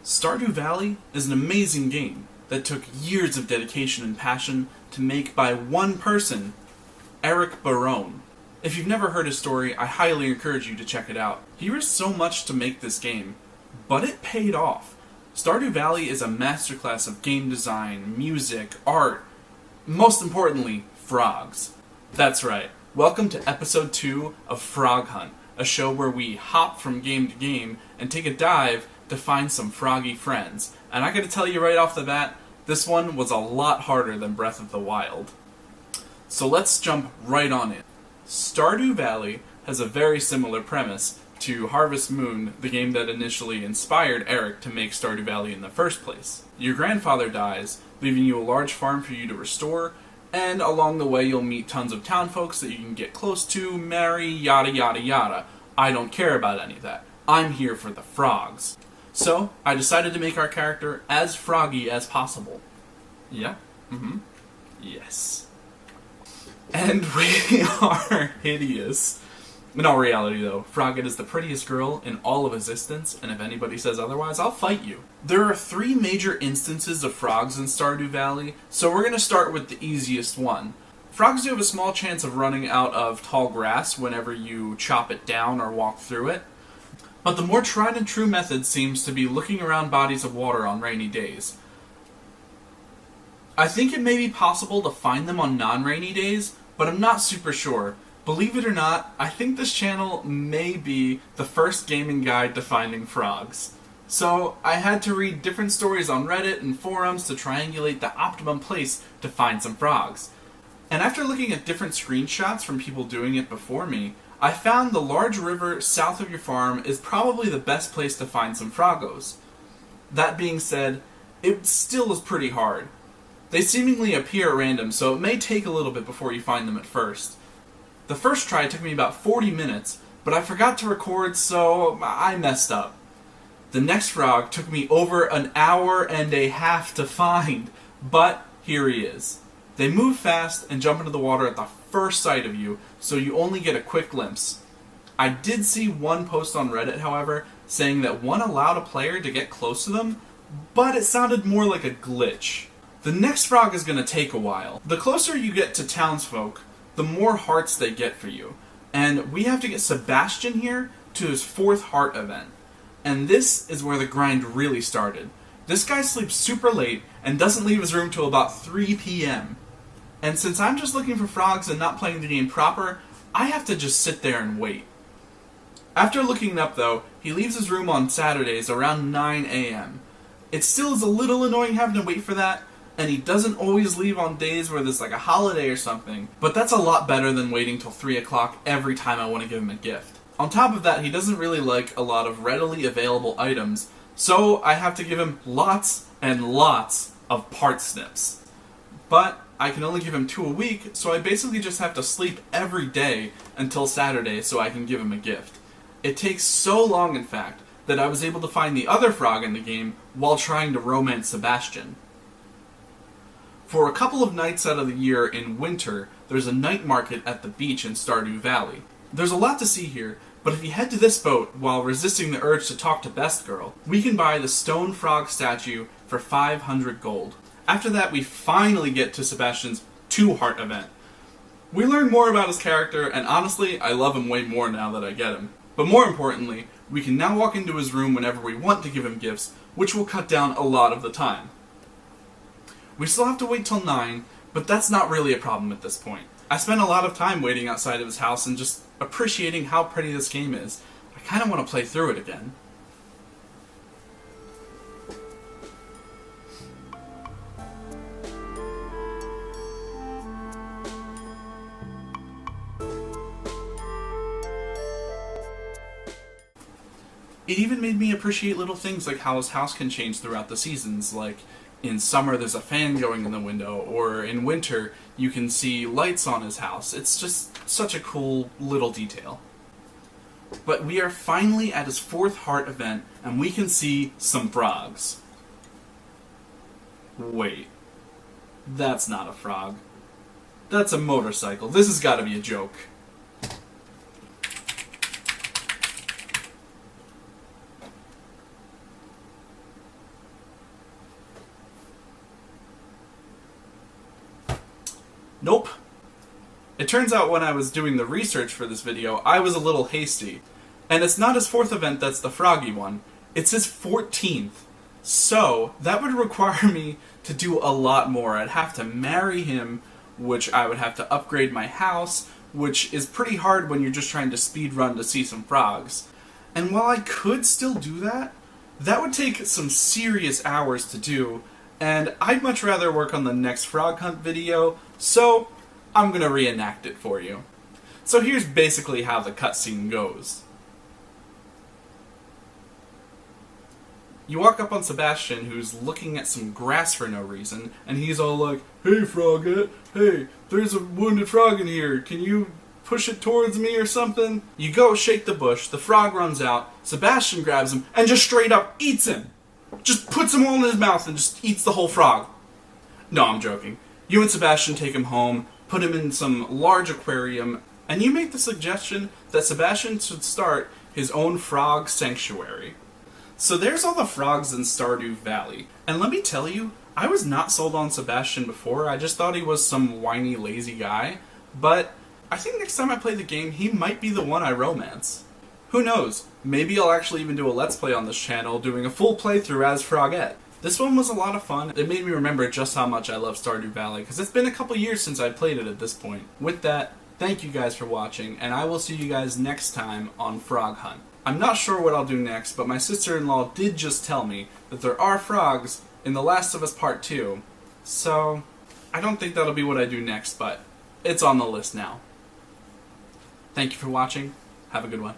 Stardew Valley is an amazing game that took years of dedication and passion to make by one person, Eric Barone. If you've never heard his story, I highly encourage you to check it out. He risked so much to make this game, but it paid off. Stardew Valley is a masterclass of game design, music, art, most importantly, frogs. That's right. Welcome to episode 2 of Frog Hunt, a show where we hop from game to game and take a dive to find some froggy friends. And I gotta tell you right off the bat, this one was a lot harder than Breath of the Wild. So let's jump right on in. Stardew Valley has a very similar premise to Harvest Moon, the game that initially inspired Eric to make Stardew Valley in the first place. Your grandfather dies, leaving you a large farm for you to restore, and along the way you'll meet tons of town folks that you can get close to, marry, yada yada yada. I don't care about any of that. I'm here for the frogs. So, I decided to make our character as froggy as possible. Yeah? Yes. And we are hideous. In all reality, though, Frogget is the prettiest girl in all of existence, and if anybody says otherwise, I'll fight you. There are 3 major instances of frogs in Stardew Valley, so we're going to start with the easiest one. Frogs do have a small chance of running out of tall grass whenever you chop it down or walk through it, but the more tried and true method seems to be looking around bodies of water on rainy days. I think it may be possible to find them on non-rainy days, but I'm not super sure. Believe it or not, I think this channel may be the first gaming guide to finding frogs. So I had to read different stories on Reddit and forums to triangulate the optimum place to find some frogs. And after looking at different screenshots from people doing it before me, I found the large river south of your farm is probably the best place to find some froggos. That being said, it still is pretty hard. They seemingly appear at random, so it may take a little bit before you find them at first. The first try took me about 40 minutes, but I forgot to record, so I messed up. The next frog took me over an hour and a half to find, but here he is. They move fast and jump into the water at the first sight of you, so you only get a quick glimpse. I did see one post on Reddit, however, saying that one allowed a player to get close to them, but it sounded more like a glitch. The next frog is going to take a while. The closer you get to townsfolk, the more hearts they get for you. And we have to get Sebastian here to his 4th heart event. And this is where the grind really started. This guy sleeps super late and doesn't leave his room till about 3 p.m. And since I'm just looking for frogs and not playing the game proper, I have to just sit there and wait. After looking it up though, he leaves his room on Saturdays around 9 a.m. It still is a little annoying having to wait for that, and he doesn't always leave on days where there's like a holiday or something, but that's a lot better than waiting till 3 o'clock every time I want to give him a gift. On top of that, he doesn't really like a lot of readily available items, so I have to give him lots and lots of part snips. But I can only give him 2 a week, so I basically just have to sleep every day until Saturday so I can give him a gift. It takes so long, in fact, that I was able to find the other frog in the game while trying to romance Sebastian. For a couple of nights out of the year in winter, there's a night market at the beach in Stardew Valley. There's a lot to see here, but if you head to this boat while resisting the urge to talk to Best Girl, we can buy the stone frog statue for 500 gold. After that, we finally get to Sebastian's 2 heart event. We learn more about his character, and honestly, I love him way more now that I get him. But more importantly, we can now walk into his room whenever we want to give him gifts, which will cut down a lot of the time. We still have to wait till 9, but that's not really a problem at this point. I spent a lot of time waiting outside of his house and just appreciating how pretty this game is. I kind of want to play through it again. It even made me appreciate little things like how his house can change throughout the seasons, like in summer there's a fan going in the window, or in winter you can see lights on his house. It's just such a cool little detail. But we are finally at his 4th heart event, and we can see some frogs. Wait. That's not a frog. That's a motorcycle. This has got to be a joke. Nope. It turns out when I was doing the research for this video, I was a little hasty. And it's not his 4th event that's the froggy one, it's his 14th. So, that would require me to do a lot more. I'd have to marry him, which I would have to upgrade my house, which is pretty hard when you're just trying to speed run to see some frogs. And while I could still do that, that would take some serious hours to do, and I'd much rather work on the next frog hunt video, so I'm gonna reenact it for you. So here's basically how the cutscene goes. You walk up on Sebastian, who's looking at some grass for no reason, and he's all like, "Hey, Frogette, hey, there's a wounded frog in here, can you push it towards me or something?" You go shake the bush, the frog runs out, Sebastian grabs him, and just straight up eats him! Just puts him all in his mouth and just eats the whole frog. No, I'm joking. You and Sebastian take him home, put him in some large aquarium, and you make the suggestion that Sebastian should start his own frog sanctuary. So there's all the frogs in Stardew Valley, and let me tell you, I was not sold on Sebastian before. I just thought he was some whiny, lazy guy, but I think next time I play the game, he might be the one I romance. Who knows, maybe I'll actually even do a Let's Play on this channel, doing a full playthrough as Frogette. This one was a lot of fun. It made me remember just how much I love Stardew Valley, because it's been a couple years since I played it at this point. With that, thank you guys for watching, and I will see you guys next time on Frog Hunt. I'm not sure what I'll do next, but my sister-in-law did just tell me that there are frogs in The Last of Us Part 2, so I don't think that'll be what I do next, but it's on the list now. Thank you for watching. Have a good one.